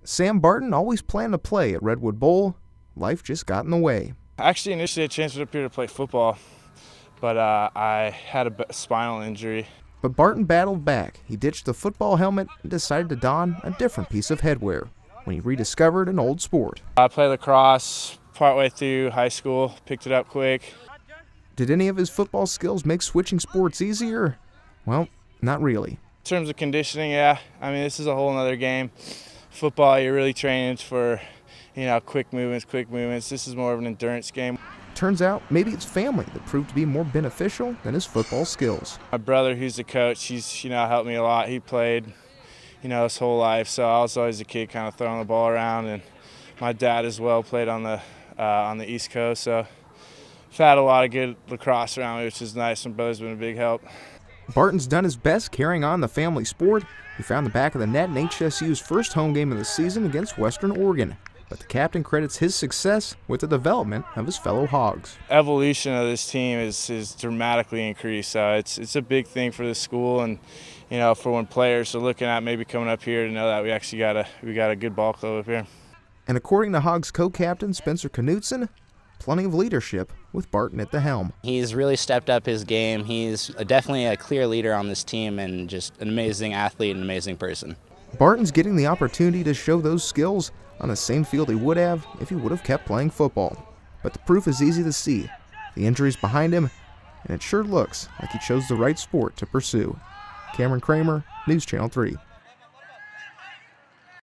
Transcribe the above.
Sam Barton always planned to play at Redwood Bowl. Life just got in the way. Actually, initially I transferred up here to play football, but I had a spinal injury. But Barton battled back. He ditched the football helmet and decided to don a different piece of headwear when he rediscovered an old sport. I played lacrosse partway through high school, picked it up quick. Did any of his football skills make switching sports easier? Well, not really. In terms of conditioning, yeah. I mean, this is a whole nother game. Football, you're really training for, quick movements. This is more of an endurance game. Turns out maybe it's family that proved to be more beneficial than his football skills. My brother, who's the coach, he's helped me a lot. He played, his whole life, so I was always a kid kind of throwing the ball around, and my dad as well played on the East Coast, so I've had a lot of good lacrosse around me, which is nice. My brother's been a big help. Barton's done his best carrying on the family sport. He found the back of the net in HSU's first home game of the season against Western Oregon. But the captain credits his success with the development of his fellow Hogs. Evolution of this team is dramatically increased. So it's a big thing for the school, and for when players are looking at maybe coming up here to know that we actually got a good ball club up here. And according to Hogs co-captain Spencer Knutson, plenty of leadership with Barton at the helm. He's really stepped up his game. He's definitely a clear leader on this team and just an amazing athlete and amazing person. Barton's getting the opportunity to show those skills on the same field he would have if he would have kept playing football. But the proof is easy to see. The injury's behind him, and it sure looks like he chose the right sport to pursue. Cameron Kramer, News Channel 3.